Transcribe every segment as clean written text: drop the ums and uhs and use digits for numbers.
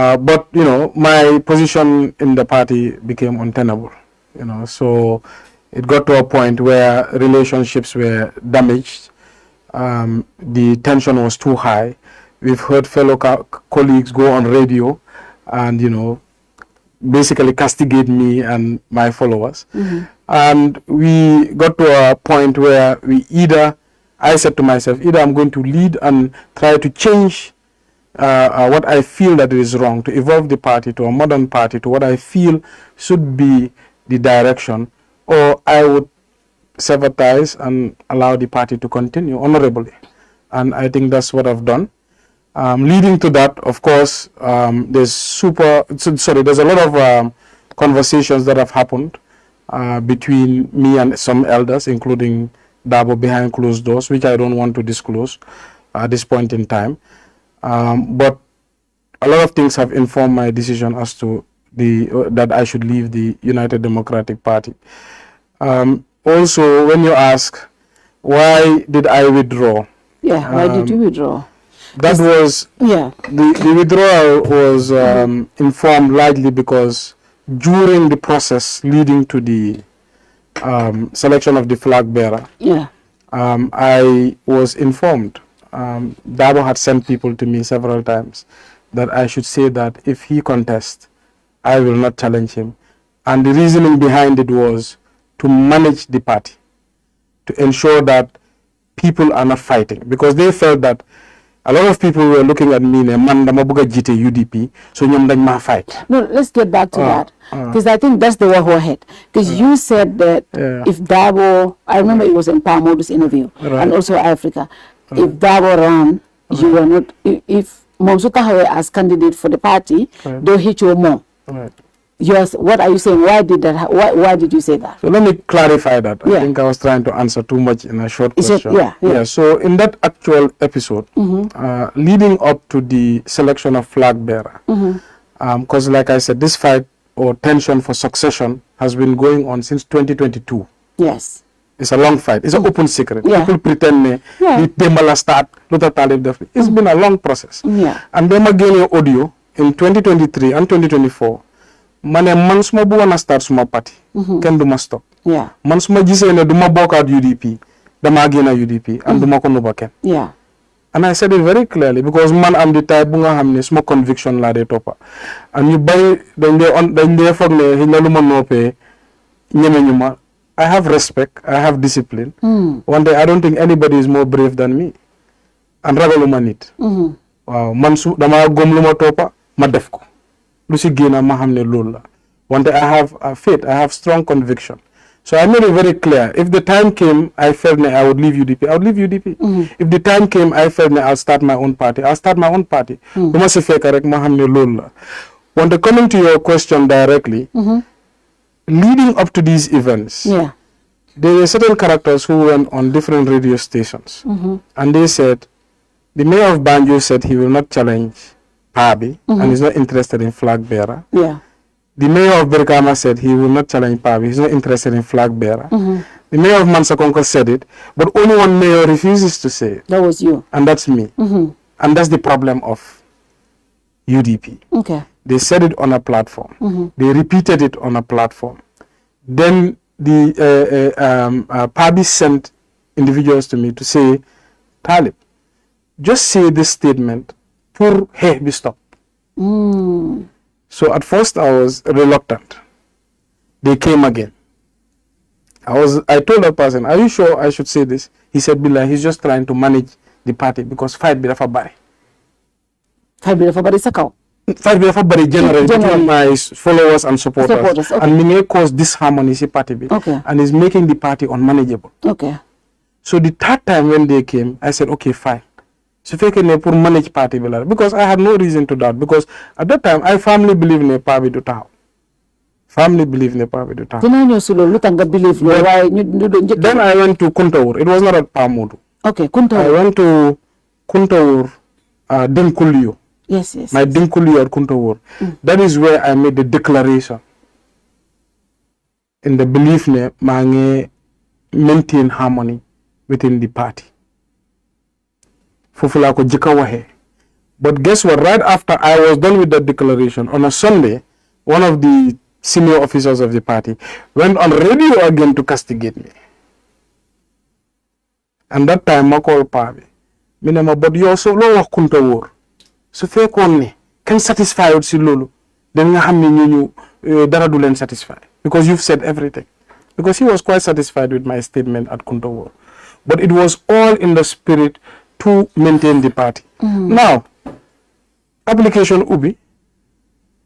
But my position in the party became untenable. So it got to a point where relationships were damaged. The tension was too high. We've heard fellow colleagues go on radio and basically castigate me and my followers. And we got to a point where I said to myself, either I'm going to lead and try to change what I feel that is wrong, to evolve the party to a modern party, to what I feel should be the direction, or I would sever ties and allow the party to continue honorably. And I think that's what I've done. Leading to that, of course, there's a lot of conversations that have happened between me and some elders, including Darboe, behind closed doors, which I don't want to disclose at this point in time. But a lot of things have informed my decision as to that I should leave the United Democratic Party. Also, when you ask, why did I withdraw? Yeah, why did you withdraw? That was, the withdrawal was informed largely because during the process leading to the selection of the flag bearer, I was informed. Darboe had sent people to me several times that I should say that if he contests, I will not challenge him. And the reasoning behind it was to manage the party, to ensure that people are not fighting, because they felt that a lot of people were looking at me and man dama buga jite UDP, so ñom dañ ma fight. No, let's get back to that, because I think that's the warhead. Because you said that if Darboe, I remember it was in Pamodu's interview, and also Africa, if Darboe ran, you were not, if Momsuta Hawe as candidate for the party, they'll hit you more. Yes, what are you saying? Why did that? Why did you say that? So let me clarify that. I think I was trying to answer too much in a short question. So in that actual episode, leading up to the selection of flag bearer, because like I said, this fight or tension for succession has been going on since 2022. Yes. It's a long fight. It's an open secret. People pretend they start. It's been a long process. And then again, your audio in 2023 and 2024. Man suma bu wana start suma party ken duma stop man suma gisee ne duma bokkat UDP dama gëna UDP and duma ko nuba ken and I said it very clearly, because man am the type bu nga xamne suma conviction la de topa and you bay dañ de fogg ne hina luma noppé ñëmé ñuma. I have respect, I have discipline. One day I don't think anybody is more brave than me and ragaluma nit. Wow, man su dama gom luma topa ma def ko. One day I have faith, I have strong conviction. So I made it very clear. If the time came, I felt I would leave UDP, I would leave UDP. If the time came, I felt I'll start my own party, I'll start my own party. One day, coming to your question directly, leading up to these events, there were certain characters who went on different radio stations. And they said, the mayor of Banjul said he will not challenge Pabi and is not interested in flag bearer. The mayor of Berkama said he will not challenge Pabi, he's not interested in flag bearer. The mayor of Mansakonko said it, but only one mayor refuses to say it. That was you. And that's me. And that's the problem of UDP. They said it on a platform. They repeated it on a platform. Then the Pabi sent individuals to me to say, Talib, just say this statement. Hey, be stop. So at first I was reluctant. They came again. I told that person, are you sure I should say this? He said, Billah, he's just trying to manage the party because fight be for bari. Fight be for bari sakau. Fight be for bari generally between my followers and supporters. And me may cause disharmony in party be. And is making the party unmanageable. So the third time when they came, I said, okay, fine. So for manage party because I had no reason to doubt, because at that time I firmly believe in a party to town. Firmly believe in a party to town. Then I went to Kuntaur. It was not at Pamodu. Kuntaur. I went to Kuntaur, Dinkulio. Yes. My Dinkulio at Kuntaur. That is where I made the declaration in the belief ne maintain harmony within the party. Fufula ko jika wahe But guess what? Right after I was done with that declaration, on a Sunday, one of the senior officers of the party went on radio again to castigate me. And that time, I called Pabi. Minema, but you also low kunta war. So fake one can satisfy with Silulu. Then you dara du len satisfy. Because you've said everything. Because he was quite satisfied with my statement at Kunta War. But it was all in the spirit to maintain the party. Now, application Ubi,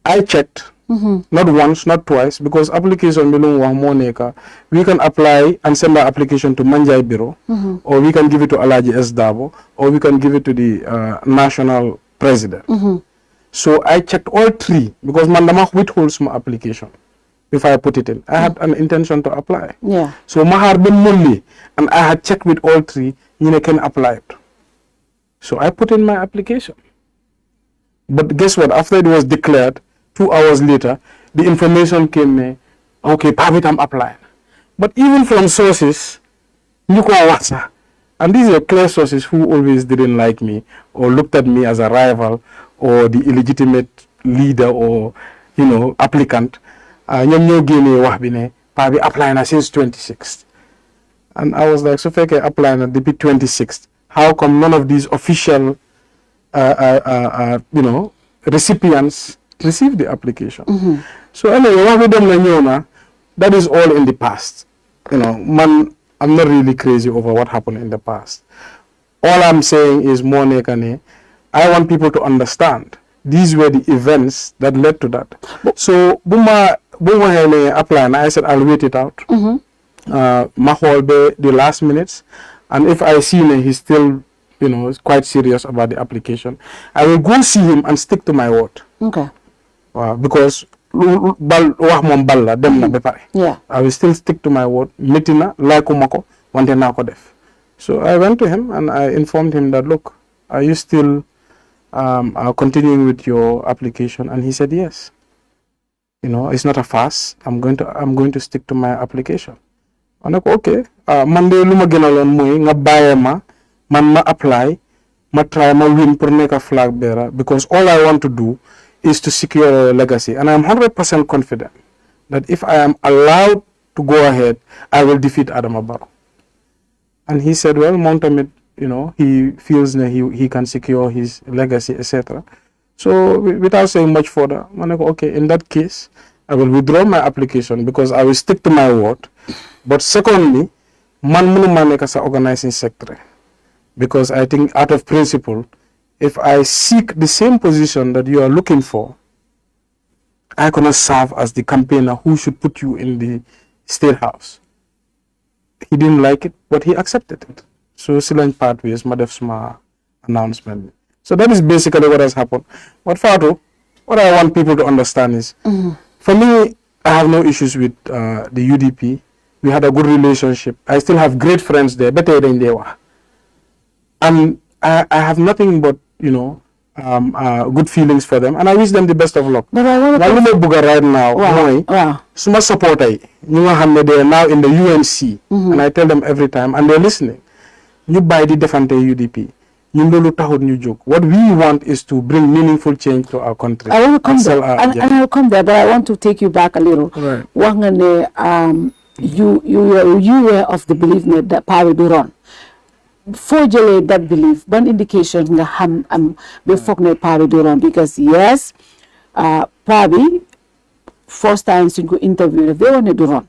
I checked. Not once, not twice, because application we can apply and send our application to Manjai Bureau, or we can give it to Alaji S. Darboe, or we can give it to the national president. So I checked all three, because Mandama withholds my application if I put it in. I had an intention to apply. Yeah. So Mahar bin Mulli, and I had checked with all three, you can apply it. So I put in my application. But guess what? After it was declared, 2 hours later, the information came, okay, Pabit, I'm applying. But even from sources, and these are clear sources who always didn't like me or looked at me as a rival or the illegitimate leader or, applicant. Pabi applying since 26th. And I was like, so fake applying at the 26th. How come none of these official, recipients receive the application? So anyway, that is all in the past. I'm not really crazy over what happened in the past. All I'm saying is more nekane. I want people to understand these were the events that led to that. So Buma apply, and I said I'll wait it out. Maholbe the last minutes, and if I see he's still is quite serious about the application, I will go see him and stick to my word. Okay. Because I will still stick to my word. So I went to him and I informed him that, look, are you still continuing with your application? And he said yes. It's not a fast. I'm going to stick to my application. I'm like, okay. Monday luma genalon moy nga baye ma apply, ma try ma win pour nek a flag bearer, because all I want to do is to secure a legacy. And I'm 100% confident that if I am allowed to go ahead, I will defeat Adama Barrow. And he said, well, Montamit, he feels that he can secure his legacy, etc. So without saying much further, I'm like, okay, in that case, I will withdraw my application because I will stick to my word. But secondly, man munu as an organizing secretary. Because I think out of principle, if I seek the same position that you are looking for, I cannot serve as the campaigner who should put you in the State House. He didn't like it, but he accepted it. So Silang Pathways, Madef's announcement. So that is basically what has happened. But Fatou, what I want people to understand is, for me, I have no issues with the UDP. We had a good relationship. I still have great friends there, better than they were. And I have nothing but, good feelings for them, and I wish them the best of luck. But I want to right now, Suma support they are now in the UNC, and I tell them every time, and they're listening. You buy the defante UDP. What we want is to bring meaningful change to our country. I want to come there, and I'll come there, but I want to take you back a little. Right. You were of the belief that power do run. Forgely that belief, one indication nga ham before ne power do run, because yes, probably first time to go interview if they want to do run.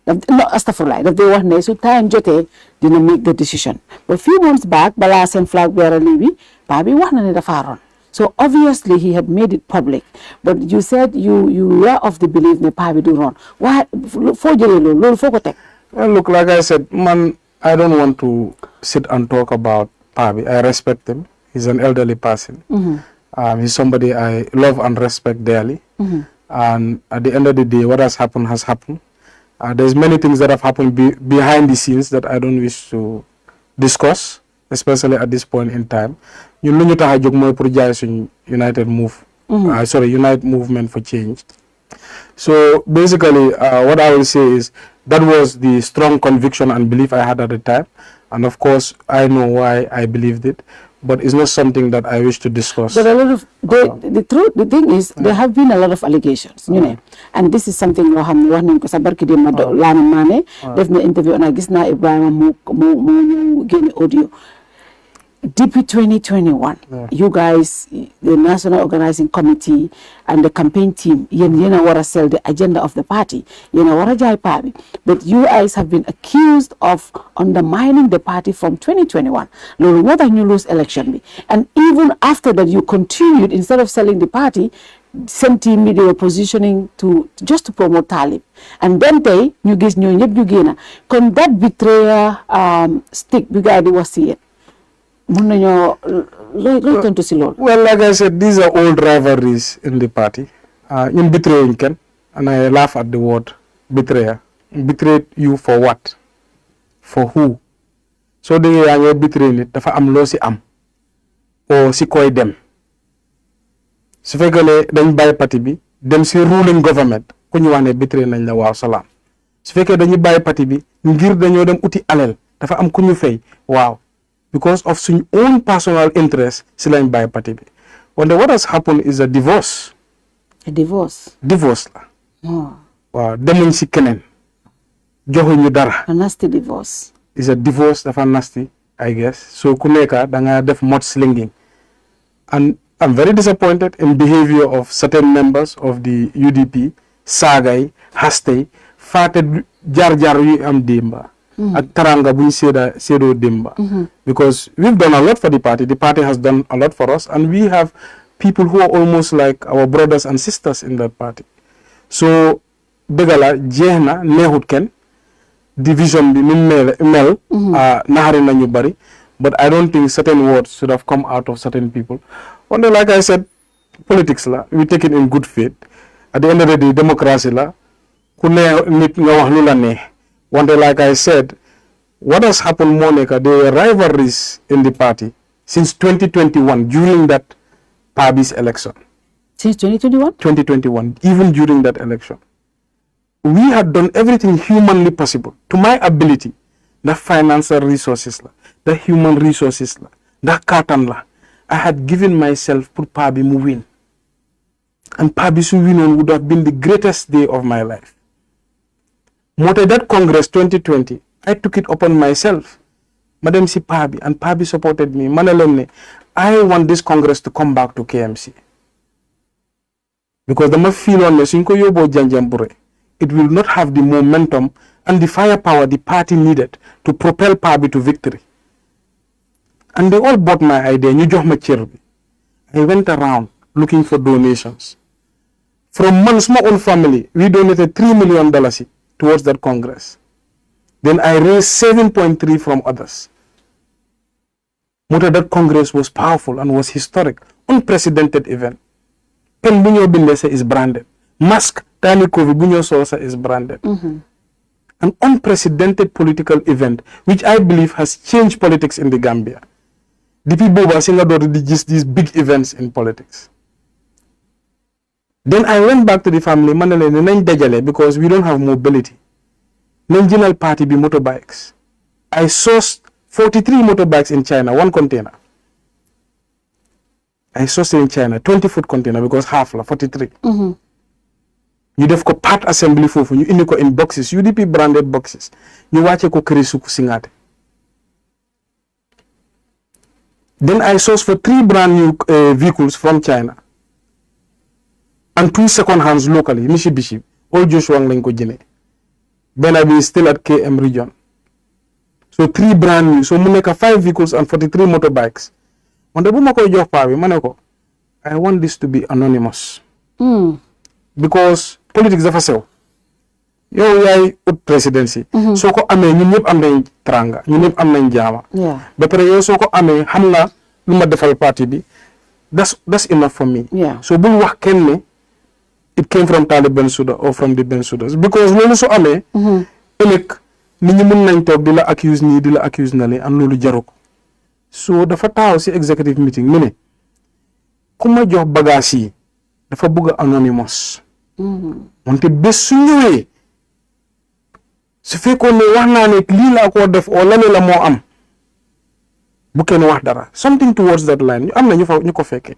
No, astagfirullah, if they want to, so time jote didn't make the decision. But a few months back, Balas and Flag bearer Libby, Pabi wanted the run. So obviously he had made it public. But you said you were of the belief that Pabi do run. Why well, look, like I said, man, I don't want to sit and talk about Pabi. I respect him. He's an elderly person. He's somebody I love and respect dearly. And at the end of the day, what has happened has happened. There's many things that have happened behind the scenes that I don't wish to discuss, especially at this point in time. United Movement for Change. So basically, what I will say is that was the strong conviction and belief I had at the time. And of course, I know why I believed it. but it's not something that I wish to discuss. But a lot of the thing is, there have been a lot of allegations, you know, and this is something we have one because Barki de Lana Mane, there's no interview, and I guess now Ibrahim mo gain audio. DP 2021, you guys, the National Organizing Committee and the campaign team, you know what I sell the agenda of the party, you know what I jai party. But you guys have been accused of undermining the party from 2021. Lolo, what you lose election? And even after that, you continued, instead of selling the party, same team they were positioning to just to promote Talib. And then they, you guys knew, you come that betrayal stick, bigadi was see it. Well, like I said, these are old rivalries in the party. In betraying Ken, and I laugh at the word betrayer. Betrayed you for what? For who? So they are betraying it. Dafa am lo si am o si koy dem. Su fekkele dañ bay parti bi dem si ruling government ku ñu wane betray nañ la waaw salaam. Su fekkee dañu bay parti bi ngir dañoo dem uti alel dafa am ku ñu fay waaw. Because of some own personal interest, silang by party. What has happened is a divorce. A divorce? Divorce. Oh. Wow. Demun si kenen. Joho ñu dara. A nasty divorce. It's a divorce dafa nasty, I guess. So kuneka danga def mudslinging. And I'm very disappointed in behavior of certain members of the UDP, Sagay, Haste, Fated Jar yu am dimba. At Taranga buñ sedo dimba, because we've done a lot for the party has done a lot for us, and we have people who are almost like our brothers and sisters in that party. So degala jehna nehut ken division bi mel nahari nañu bari, but I don't think certain words should have come out of certain people. One day, like I said, politics la, we take it in good faith. At the end of the day, democracy la, ku ne nit nga wax lu la ne. One day, like I said, what has happened, Monica, there were rivalries in the party since 2021, during that Pabi's election. Since 2021? 2021, even during that election. We had done everything humanly possible, to my ability, the financial resources, the human resources, the katan. I had given myself for Pabi to win. And Pabi's win would have been the greatest day of my life. That Congress 2020, I took it upon myself. Madam si Pabi, and Pabi supported me. Manalene, I want this Congress to come back to KMC. Because the feel on the it will not have the momentum and the firepower the party needed to propel Pabi to victory. And they all bought my idea. I went around looking for donations. From my own family, we donated $3 million towards that Congress. Then I raised 7.3 from others. That Congress was powerful and was historic, unprecedented event. Pen Bunyo Bindese is branded. Mask Tani Kovi Bunyo Sosa is branded. An unprecedented political event, which I believe has changed politics in the Gambia. The people were saying about these big events in politics. Then I went back to the family, because we don't have mobility. Nanjinal party be motorbikes. I sourced 43 motorbikes in China, one container. I sourced it in China, 20-foot container, because half, 43. You have got part assembly for you in boxes, UDP branded boxes. You watch a Kirisuku Singate. Then I sourced for 3 brand new vehicles from China. And 2 second hands locally, Mitsubishi, all Joshua Lenko Jine. Benabi is still at KM region. So 3 brand new. So we make 5 vehicles and 43 motorbikes. On the Bumako Job Pavi, Manako, I want this to be anonymous. Because politics is a sale. Yo yay ut presidency. So ko amé ñun ñep am nañ tranga, ñun ñep am nañ jama. Ba paré yo so ko amé xam nga luma defal parti bi. That's enough for me. So bul wax kenn ne it came from Talib Bensouda or from the Bensoudas, because lolu so amé elek nit ñi mën nañ tok dila accuse ni dila accuse nalé an lolu jaruko. So dafa taw ci executive meeting mu ne kuma jox bagage yi dafa bëgg anonymous. Wante bés su ñëwee su fekkoon ne wax naa ne lii laa ko def o lale la moo am bu kenn wax dara, something towards that line. am na ñu ko fekkee,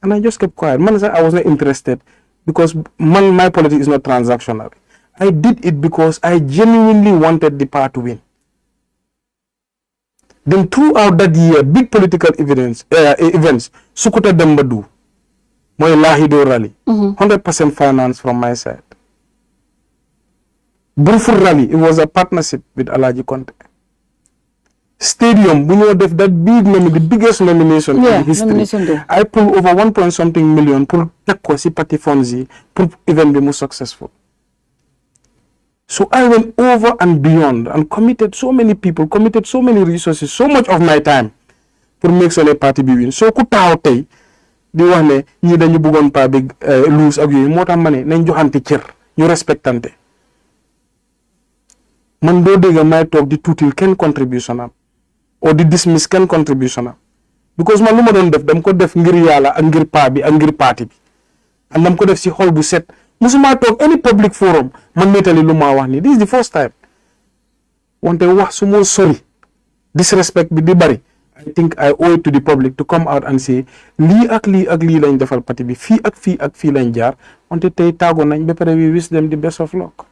and I just kept quiet. Man, I was not interested because my politics is not transactional. I did it because I genuinely wanted the party to win. Then throughout that year, big political events, Sukuta Dembadu, Moy Lahido rally, 100% finance from my side. Brufur rally, it was a partnership with Alaji Conte. Stadium, def that big the biggest nomination in history. I pulled over 1 point something million pour tekko si party funds pour event be more successful. So I went over and beyond and committed so many people, committed so many resources, so much of my time pour make sure the party be win. So ku taw tay di wax ne ñi dañu bëggon pa bi lose ak yoy motax mané nañ joxanté cër ñu respectante. Man do dégg may tok di tutil ken contribution am or di dismiss ken contribution am because man luma don def dam ko def ngir yalla ak ngir pa bi ak ngir parti bi and dam ko def ci xol bu set musuma tok any public forum man metali luma wax ni this is the first time wonte wax su mo sori disrespect bi di bari. I think I owe it to the public to come out and say lii ak lii lañ defal parti bi fii ak fii lañ jaar wante tey taago nañ ba pare we wish them the best of luck.